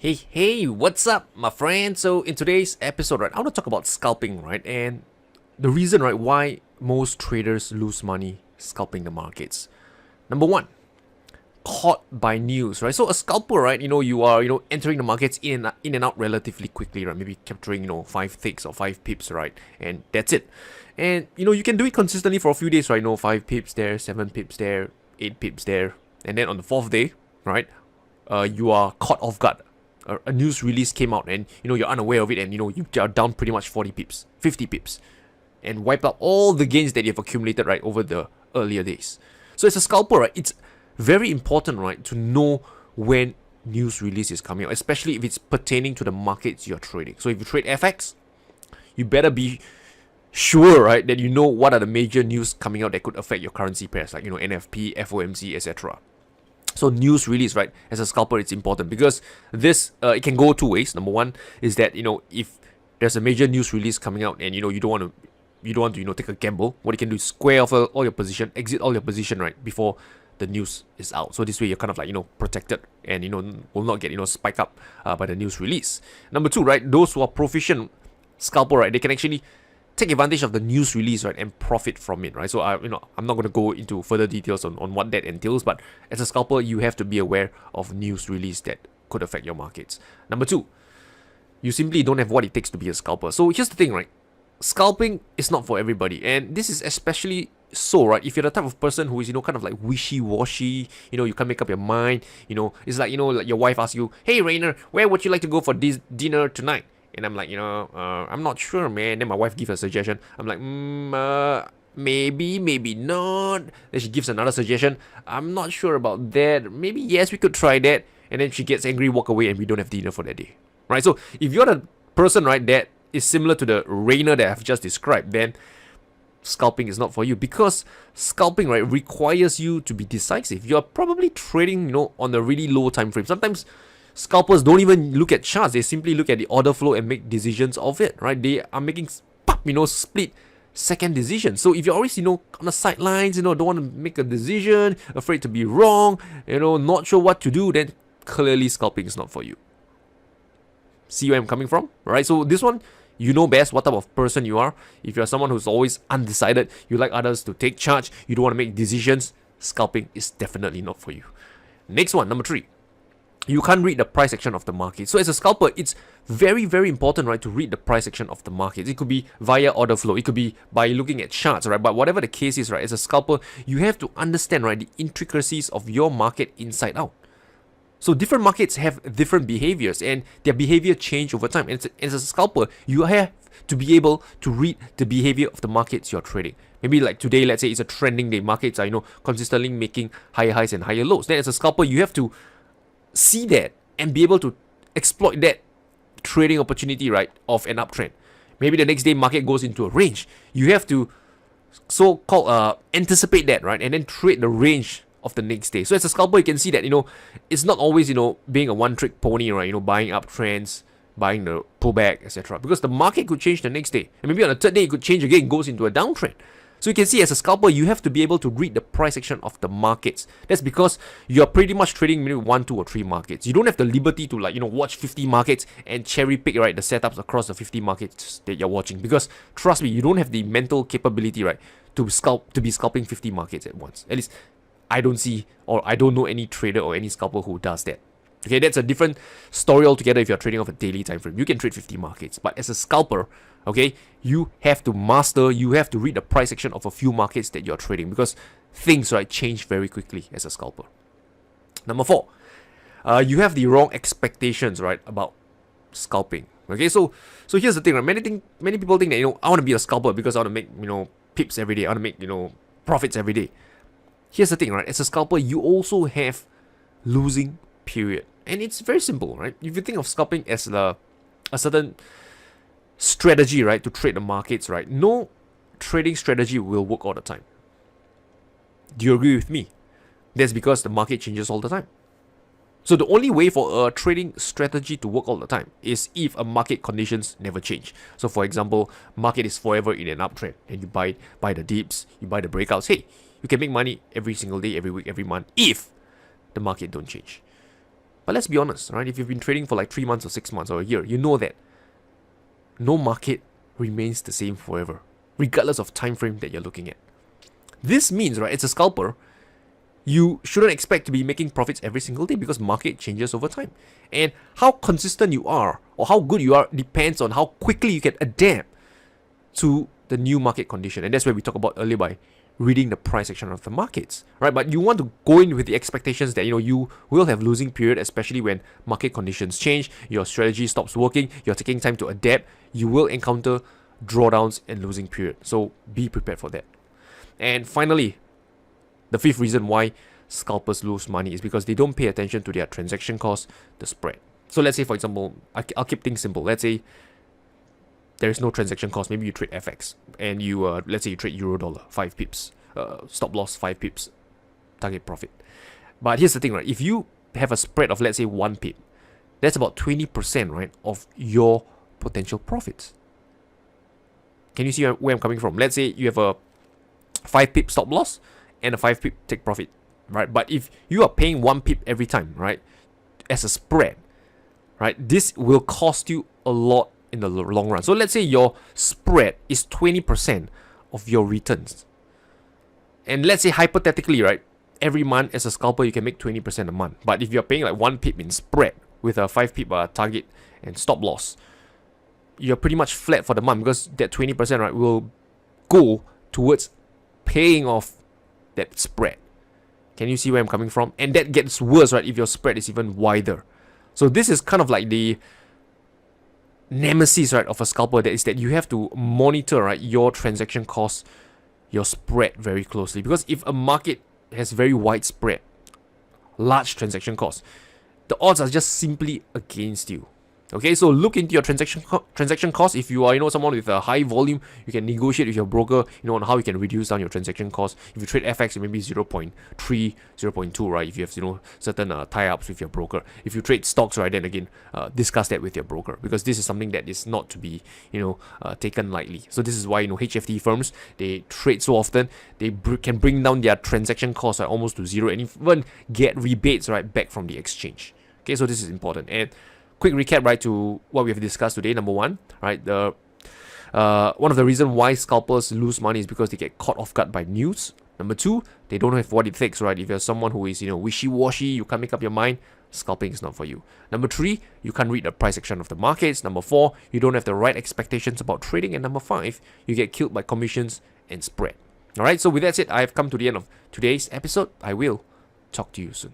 Hey, what's up, my friend? So, in today's episode, right, I want to talk about scalping, right? And the reason, right, why most traders lose money scalping the markets. Number one, caught by news, right? So, a scalper, right, you are, entering the markets in and out relatively quickly, right? Maybe capturing, 5 ticks or 5 pips, right? And that's it. And, you can do it consistently for a few days, right? 5 pips there, 7 pips there, 8 pips there. And then on the fourth day, right, you are caught off guard. A news release came out and you're unaware of it, and you are down pretty much 40 pips, 50 pips, and wiped out all the gains that you've accumulated, right, over the earlier days. So as a scalper, right, it's very important, right, to know when news release is coming out, especially if it's pertaining to the markets you're trading. So if you trade FX, you better be sure, right, that you know what are the major news coming out that could affect your currency pairs, like NFP, FOMC, etc. So news release, right, as a scalper, it's important because this it can go two ways. Number one is that if there's a major news release coming out and you don't want to take a gamble, what you can do is square off all your position, exit all your position, right, before the news is out. So this way you're kind of like protected and will not get spike up by the news release. Number two, right, those who are proficient scalper, right, they can actually take advantage of the news release, right, and profit from it, right? So I'm not going to go into further details on what that entails, but as a scalper, you have to be aware of news release that could affect your markets. Number two, you simply don't have what it takes to be a scalper. So here's the thing, right? Scalping is not for everybody, and this is especially so, right, if you're the type of person who is kind of like wishy-washy, you can't make up your mind, it's like like your wife asks you, "Hey Rayner, where would you like to go for this dinner tonight?" And I'm like, I'm not sure, man. Then my wife gives a suggestion. I'm like, maybe not. Then she gives another suggestion. I'm not sure about that. Maybe yes, we could try that. And then she gets angry, walk away, and we don't have dinner for that day, right? So if you're the person, right, that is similar to the Rayner that I've just described, then scalping is not for you, because scalping, right, requires you to be decisive. You're probably trading, on a really low time frame. Sometimes scalpers don't even look at charts. They simply look at the order flow and make decisions of it, right? They are making split second decisions. So if you're always on the sidelines, don't want to make a decision, afraid to be wrong, not sure what to do, then clearly scalping is not for you. See where I'm coming from, right? So this one, you know best what type of person you are. If you're someone who's always undecided, you like others to take charge, you don't want to make decisions, scalping is definitely not for you. Next one, number three. You can't read the price action of the market. So as a scalper, it's very, very important, right, to read the price action of the market. It could be via order flow. It could be by looking at charts, right? But whatever the case is, right, as a scalper, you have to understand, right, the intricacies of your market inside out. So different markets have different behaviors, and their behavior change over time. And as a scalper, you have to be able to read the behavior of the markets you're trading. Maybe like today, let's say it's a trending day. Markets are, consistently making higher highs and higher lows. Then as a scalper, you have to see that and be able to exploit that trading opportunity, right, of an uptrend. Maybe the next day market goes into a range. You have to so-called anticipate that, right, and then trade the range of the next day. So as a scalper, you can see that it's not always being a one-trick pony, right, buying uptrends, buying the pullback, etc. Because the market could change the next day, and maybe on the third day it could change again, goes into a downtrend. So you can see, as a scalper, you have to be able to read the price action of the markets. That's because you're pretty much trading maybe 1, 2, or 3 markets. You don't have the liberty to watch 50 markets and cherry pick, right, the setups across the 50 markets that you're watching. Because trust me, you don't have the mental capability, right, to be scalping 50 markets at once. At least I don't see, or I don't know any trader or any scalper who does that. Okay, that's a different story altogether. If you're trading off a daily time frame, you can trade 50 markets. But as a scalper, okay, you have to read the price action of a few markets that you're trading, because things, right, change very quickly as a scalper. Number 4, you have the wrong expectations, right, about scalping. Okay, so here's the thing, right? Many people think that I want to be a scalper because I want to make pips every day. I want to make profits every day. Here's the thing, right? As a scalper, you also have losing period. And it's very simple, right? If you think of scalping as a certain strategy, right, to trade the markets, right, no trading strategy will work all the time. Do you agree with me? That's because the market changes all the time. So the only way for a trading strategy to work all the time is if a market conditions never change. So for example, market is forever in an uptrend, and you buy the dips, you buy the breakouts. Hey, you can make money every single day, every week, every month if the market don't change. But let's be honest, right? If you've been trading for like 3 months or 6 months or a year, you know that no market remains the same forever, regardless of time frame that you're looking at. This means, right, as a scalper, you shouldn't expect to be making profits every single day because market changes over time. And how consistent you are or how good you are depends on how quickly you can adapt to the new market condition. And that's where we talked about earlier by reading the price action of the markets, right? But you want to go in with the expectations that, you will have losing period, especially when market conditions change, your strategy stops working, you're taking time to adapt, you will encounter drawdowns and losing period. So be prepared for that. And finally, the fifth reason why scalpers lose money is because they don't pay attention to their transaction cost, the spread. So let's say, for example, I'll keep things simple. Let's say there is no transaction cost. Maybe you trade FX and let's say you trade euro dollar, 5 pips, stop loss 5 pips, target profit. But here's the thing, right? If you have a spread of, let's say, 1 pip, that's about 20%, right, of your potential profits. Can you see where I'm coming from? Let's say you have a 5 pip stop loss and a 5 pip take profit, right? But if you are paying 1 pip every time, right, as a spread, right, this will cost you a lot in the long run. So let's say your spread is 20% of your returns. And let's say hypothetically, right, every month as a scalper, you can make 20% a month. But if you're paying like 1 pip in spread with a 5 pip target and stop loss, you're pretty much flat for the month because that 20%, right, will go towards paying off that spread. Can you see where I'm coming from? And that gets worse, right, if your spread is even wider. So this is kind of like the nemesis, right, of a scalper, that is that you have to monitor, right, your transaction costs, your spread very closely. Because if a market has very wide spread, large transaction costs, the odds are just simply against you. Okay, so look into your transaction cost. If you are, someone with a high volume, you can negotiate with your broker, on how you can reduce down your transaction cost. If you trade FX, it may be 0.3, 0.2, right? If you have, certain tie-ups with your broker. If you trade stocks, right, then again, discuss that with your broker, because this is something that is not to be, taken lightly. So this is why, HFT firms, they trade so often, they can bring down their transaction costs, right, almost to zero, and even get rebates, right, back from the exchange. Okay, so this is important. And quick recap, right, to what we have discussed today. Number one, right, one of the reasons why scalpers lose money is because they get caught off guard by news. Number two, they don't have what it takes, right? If you're someone who is, wishy-washy, you can't make up your mind, scalping is not for you. Number three, you can't read the price action of the markets. Number four, you don't have the right expectations about trading. And number five, you get killed by commissions and spread. All right, so with that said, I have come to the end of today's episode. I will talk to you soon.